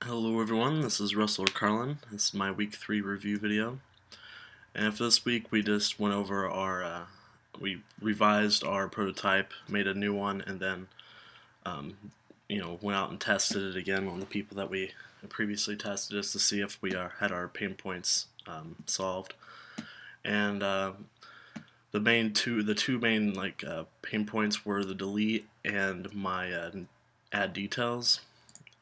Hello everyone, this is Russell or Carlin. This is my week 3 review video. And for this week we just went over we revised our prototype, made a new one, and then um, went out and tested it again on the people that we previously tested just to see if we had our pain points solved. And the two main pain points were the delete and my add details.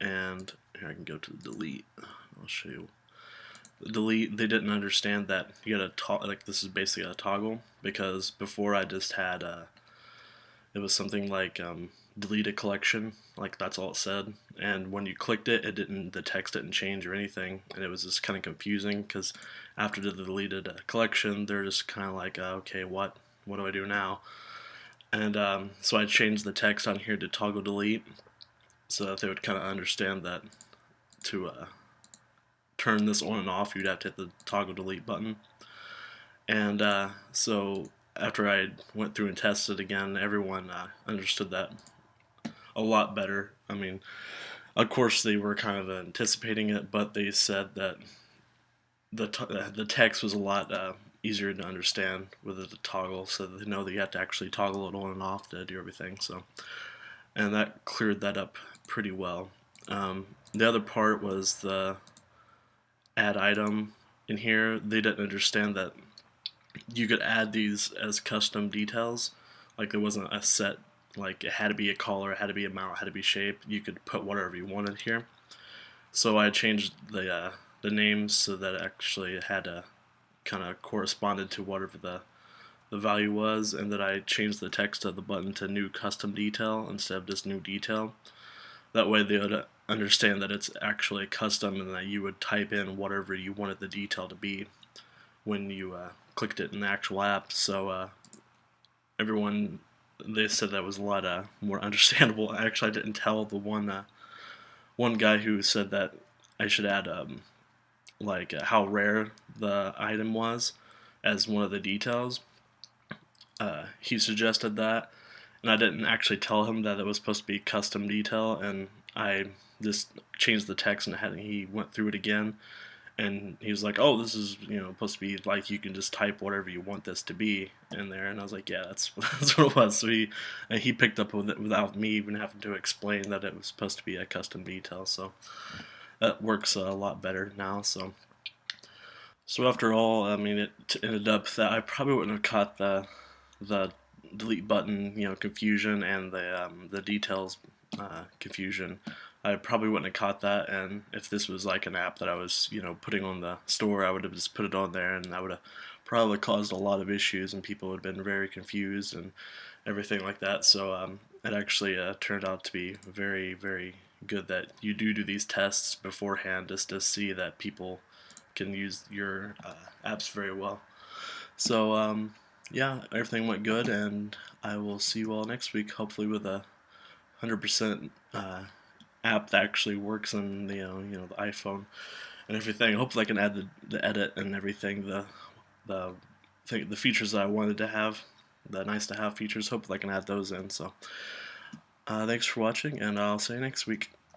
And here I can go to the delete. I'll show you. The delete, they didn't understand that you gotta this is basically a toggle, because before I just had it was something like delete a collection, like that's all it said, and when you clicked it, the text didn't change or anything, and it was just kind of confusing because after the deleted collection, they're just kind of like, okay, what do I do now? And so I changed the text on here to toggle delete so that they would kind of understand that to turn this on and off, you'd have to hit the toggle delete button. And so after I went through and tested again, everyone understood that a lot better. I mean, of course they were kind of anticipating it, but they said that the text was a lot easier to understand with the toggle, so they know that you have to actually toggle it on and off to do everything. So, and that cleared that up pretty well. The other part was the add item in here. They didn't understand that you could add these as custom details. Like there wasn't a set, like it had to be a color, it had to be a mount, it had to be shape. You could put whatever you wanted here. So I changed the names so that it actually had a kind of corresponded to whatever the value was, and that I changed the text of the button to new custom detail instead of just new detail. That way they would understand that it's actually custom and that you would type in whatever you wanted the detail to be when you clicked it in the actual app. So everyone, they said that was a lot more understandable. Actually, I didn't tell the one guy who said that I should add how rare the item was as one of the details. He suggested that, and I didn't actually tell him that it was supposed to be custom detail, and I just changed the text, and he went through it again, and he was like, "Oh, this is supposed to be like you can just type whatever you want this to be in there," and I was like, "Yeah, that's that's what it was." So he picked up with it without me even having to explain that it was supposed to be a custom detail. So that works a lot better now. So after all, I mean, it ended up that I probably wouldn't have caught the delete button, confusion, and the details confusion. I probably wouldn't have caught that, and if this was like an app that I was, putting on the store, I would have just put it on there, and that would have probably caused a lot of issues, and people would have been very confused and everything like that. So it actually turned out to be very, very good that you do these tests beforehand just to see that people can use your apps very well. So yeah, everything went good, and I will see you all next week, hopefully with a 100% app that actually works on the iPhone and everything. Hopefully, I can add the edit and everything, the the features that I wanted to have, the nice to have features. Hopefully, I can add those in. So, thanks for watching, and I'll see you next week.